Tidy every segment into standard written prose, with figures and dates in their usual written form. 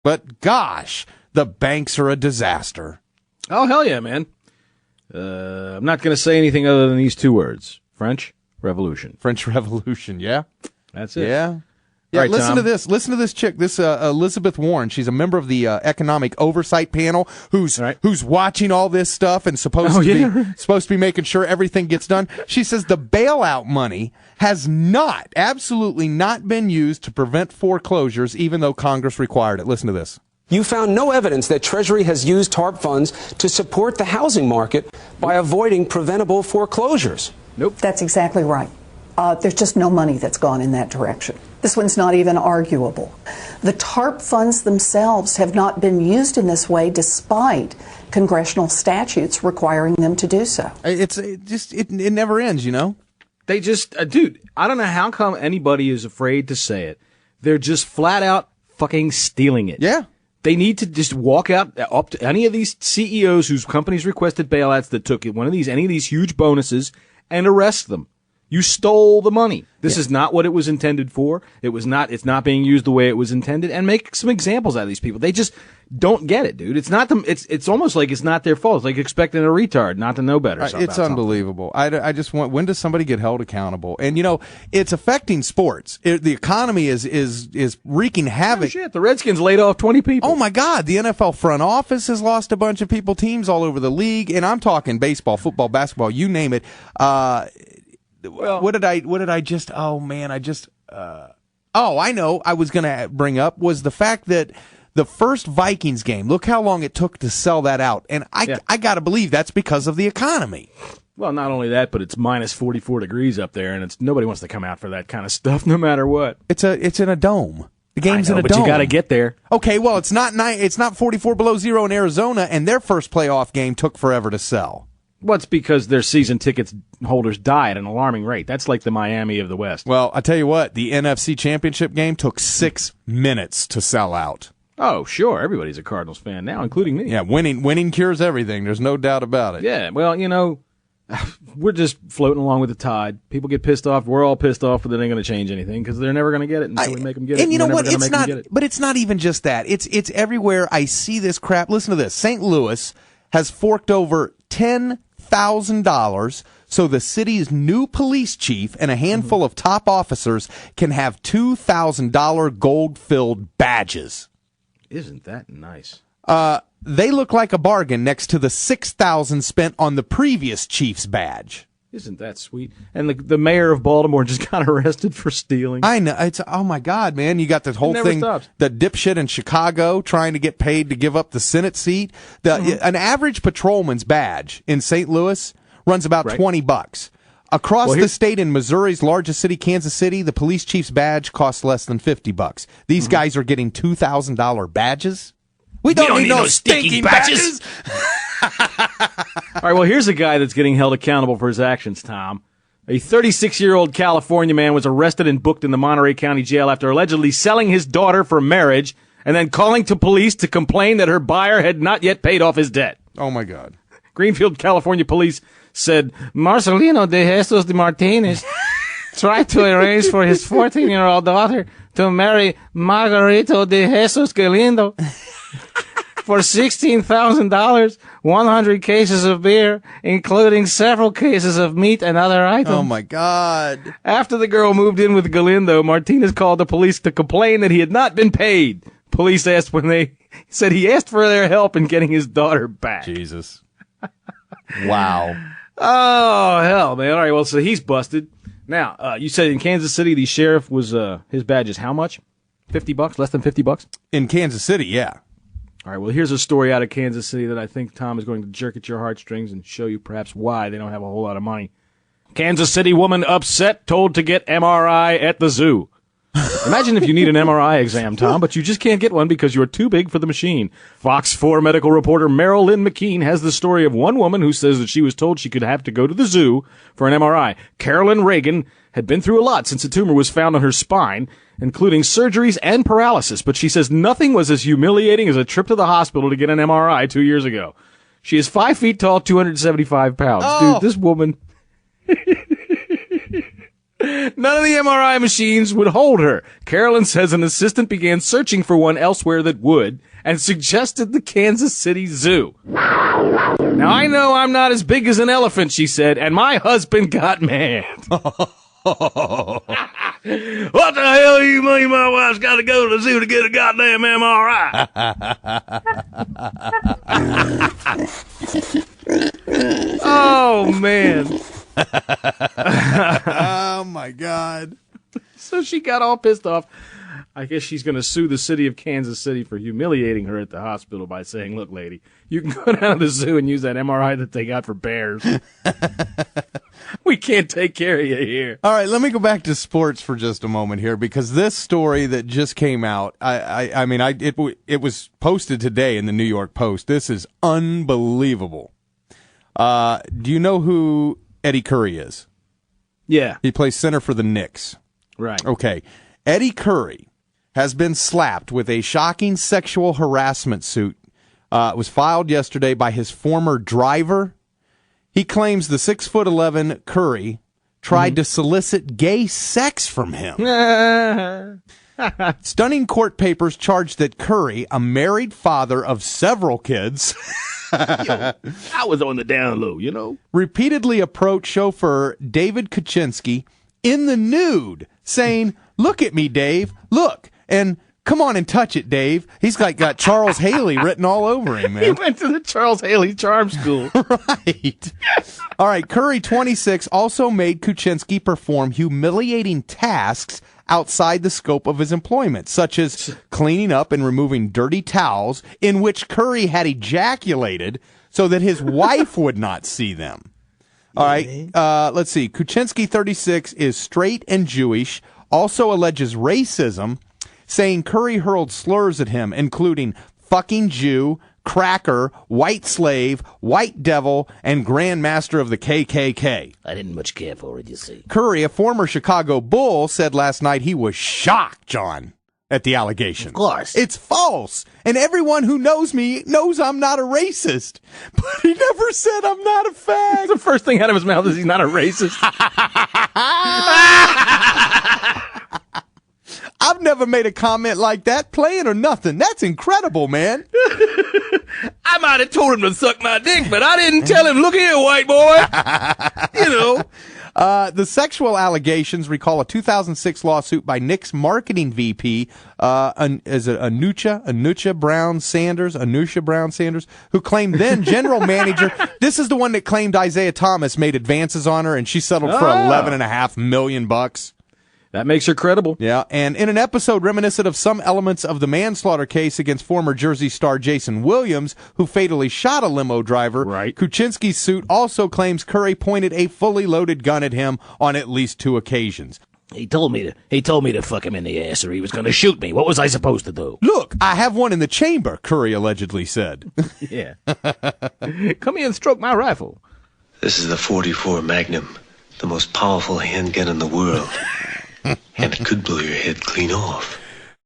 But gosh, the banks are a disaster. Oh, hell yeah, man. I'm not going to say anything other than these two words. French Revolution. French Revolution, yeah? That's it. Yeah. Yeah, right, listen Tom. to this. Listen to this chick, this Elizabeth Warren. She's a member of the Economic Oversight Panel who's watching all this stuff and supposed to be making sure everything gets done. She says the bailout money has absolutely not been used to prevent foreclosures, even though Congress required it. Listen to this. You found no evidence that Treasury has used TARP funds to support the housing market by avoiding preventable foreclosures. Nope. That's exactly right. There's just no money that's gone in that direction. This one's not even arguable. The TARP funds themselves have not been used in this way despite congressional statutes requiring them to do so. It never ends, you know? They just, dude, I don't know how come anybody is afraid to say it. They're just flat out fucking stealing it. Yeah. They need to just walk out up to any of these CEOs whose companies requested bailouts that took any of these huge bonuses and arrest them. You stole the money. This is not what it was intended for. It's not being used the way it was intended, and make some examples out of these people. They just don't get it, dude. It's almost like it's not their fault. It's like expecting a retard not to know better. It's unbelievable. I just want, when does somebody get held accountable? And, you know, it's affecting sports. The economy is wreaking havoc. Oh, shit. The Redskins laid off 20 people. Oh, my God. The NFL front office has lost a bunch of people, teams all over the league. And I'm talking baseball, football, basketball, you name it. What did I just, oh man, I know I was going to bring up was the fact that the first Vikings game, look how long it took to sell that out. And I got to believe that's because of the economy. Well, not only that, but it's minus 44 degrees up there, and nobody wants to come out for that kind of stuff no matter what. It's in a dome. The game's in a dome. But you got to get there. Okay, well, it's not 44 below zero in Arizona, and their first playoff game took forever to sell. Well, it's because their season tickets holders die at an alarming rate. That's like the Miami of the West. Well, I tell you what, the NFC Championship game took 6 minutes to sell out. Oh, sure. Everybody's a Cardinals fan now, including me. Yeah, winning cures everything. There's no doubt about it. Yeah, well, you know, we're just floating along with the tide. People get pissed off. We're all pissed off, but they ain't going to change anything because they're never going to get it until we make them get it. And you know what? It's not. But it's not even just that. It's everywhere. I see this crap. Listen to this. St. Louis has forked over $10,000 so the city's new police chief and a handful of top officers can have $2,000 gold-filled badges. Isn't that nice? They look like a bargain next to the $6,000 spent on the previous chief's badge. Isn't that sweet? And the mayor of Baltimore just got arrested for stealing. I know. It's, oh my God, man. You got this whole thing, stops. the dipshit in Chicago trying to get paid to give up the Senate seat. An average patrolman's badge in St. Louis runs about $20. Across the state in Missouri's largest city, Kansas City, the police chief's badge costs less than $50. These guys are getting $2,000 badges. We don't need no stinking badges. All right, well, here's a guy that's getting held accountable for his actions, Tom. A 36-year-old California man was arrested and booked in the Monterey County Jail after allegedly selling his daughter for marriage and then calling to police to complain that her buyer had not yet paid off his debt. Oh, my God. Greenfield, California police said Marcelino de Jesus de Martinez tried to arrange for his 14-year-old daughter to marry Margarito de Jesus Galindo for $16,000, 100 cases of beer, including several cases of meat and other items. Oh, my God. After the girl moved in with Galindo, Martinez called the police to complain that he had not been paid. Police asked when they said he asked for their help in getting his daughter back. Jesus. Wow. Oh, hell, man. All right, well, so he's busted. Now, you said in Kansas City, the sheriff was, his badge is how much? $50? Less than $50? In Kansas City, yeah. All right, well, here's a story out of Kansas City that I think Tom is going to jerk at your heartstrings and show you perhaps why they don't have a whole lot of money. Kansas City woman upset, told to get MRI at the zoo. Imagine if you need an MRI exam, Tom, but you just can't get one because you're too big for the machine. Fox 4 medical reporter Meryl Lynn McKean has the story of one woman who says that she was told she could have to go to the zoo for an MRI. Carolyn Reagan had been through a lot since a tumor was found on her spine, including surgeries and paralysis, but she says nothing was as humiliating as a trip to the hospital to get an MRI 2 years ago. She is 5 feet tall, 275 pounds. Oh. Dude, this woman... None of the MRI machines would hold her. Carolyn says an assistant began searching for one elsewhere that would and suggested the Kansas City Zoo. Now, I know I'm not as big as an elephant, she said, and my husband got mad. What the hell you mean my wife's got to go to the zoo to get a goddamn MRI? Oh, man. Oh, my God. So she got all pissed off. I guess she's going to sue the city of Kansas City for humiliating her at the hospital by saying, look, lady, you can go down to the zoo and use that MRI that they got for bears. We can't take care of you here. All right, let me go back to sports for just a moment here, because this story that just came out, it was posted today in the New York Post. This is unbelievable. Do you know who Eddie Curry is? Yeah. He plays center for the Knicks. Right. Okay. Eddie Curry has been slapped with a shocking sexual harassment suit. It was filed yesterday by his former driver. He claims the 6'11" Curry tried to solicit gay sex from him. Stunning court papers charge that Curry, a married father of several kids, I was on the down low, you know, repeatedly approached chauffeur David Kuczynski in the nude, saying, "Look at me, Dave, look, and come on and touch it, Dave." He's got Charles Haley written all over him, man. He went to the Charles Haley Charm School. Right. All right, Curry, 26, also made Kuczynski perform humiliating tasks outside the scope of his employment, such as cleaning up and removing dirty towels in which Curry had ejaculated so that his wife would not see them. All right, let's see. Kuczynski, 36, is straight and Jewish, also alleges racism, saying Curry hurled slurs at him, including fucking Jew, cracker, white slave, white devil, and Grand Master of the KKK. I didn't much care for it, you see. Curry, a former Chicago Bull, said last night he was shocked, John, at the allegation. Of course. It's false, and everyone who knows me knows I'm not a racist. But he never said I'm not a fag. The first thing out of his mouth is he's not a racist. I've never made a comment like that, playing or nothing. That's incredible, man. I might have told him to suck my dick, but I didn't tell him, look here, white boy. You know. The sexual allegations recall a 2006 lawsuit by Knicks marketing VP, is it Anusha Brown Sanders, who claimed then general manager. This is the one that claimed Isaiah Thomas made advances on her, and she settled for $11.5 million. That makes her credible. Yeah, and in an episode reminiscent of some elements of the manslaughter case against former Jersey star Jason Williams, who fatally shot a limo driver, right. Kuczynski's suit also claims Curry pointed a fully loaded gun at him on at least 2 occasions. He told me to fuck him in the ass or he was going to shoot me. What was I supposed to do? Look, I have one in the chamber, Curry allegedly said. Yeah. Come here and stroke my rifle. This is the 44 Magnum, the most powerful handgun in the world. And it could blow your head clean off.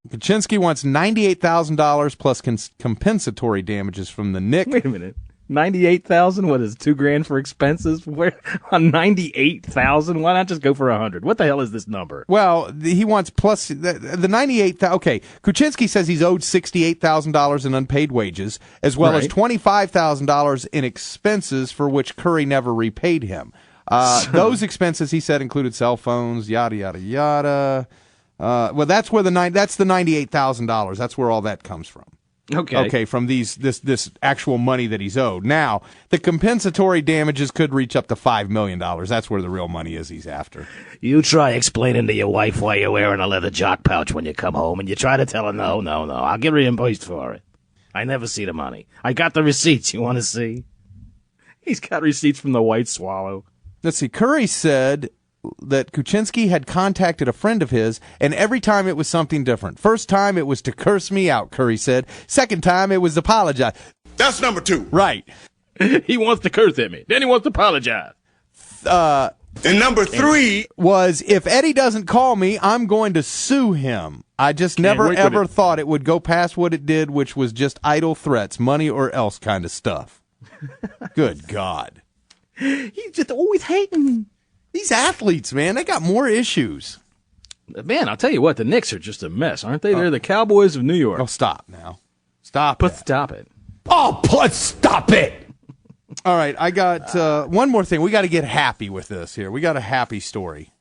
Kuczynski wants $98,000 plus compensatory damages from the Knicks. Wait a minute. $98,000? What is it, $2,000 for expenses? Where on $98,000? Why not just go for $100,000? What the hell is this number? Well, he wants plus the $98,000. Okay, Kuczynski says he's owed $68,000 in unpaid wages, as well as $25,000 in expenses for which Curry never repaid him. Those expenses, he said, included cell phones, yada yada yada. Well, that's where that's the $98,000. That's where all that comes from. Okay, from this actual money that he's owed. Now, the compensatory damages could reach up to $5 million. That's where the real money is he's after. You try explaining to your wife why you're wearing a leather jock pouch when you come home, and you try to tell her, no, I'll get reimbursed for it. I never see the money. I got the receipts. You want to see? He's got receipts from the White Swallow. Let's see. Curry said that Kuczynski had contacted a friend of his, and every time it was something different. First time it was to curse me out, Curry said. Second time it was to apologize. That's number 2. Right. He wants to curse at me. Then he wants to apologize. And number 3 was, if Eddie doesn't call me, I'm going to sue him. I just never ever thought it would go past what it did, which was just idle threats, money or else kind of stuff. Good God. He's just always hating me. These athletes, man, they got more issues. Man, I'll tell you what, the Knicks are just a mess, aren't they? They're the Cowboys of New York. Oh, stop now. Stop it. Stop it. All right, I got one more thing. We got to get happy with this here. We got a happy story.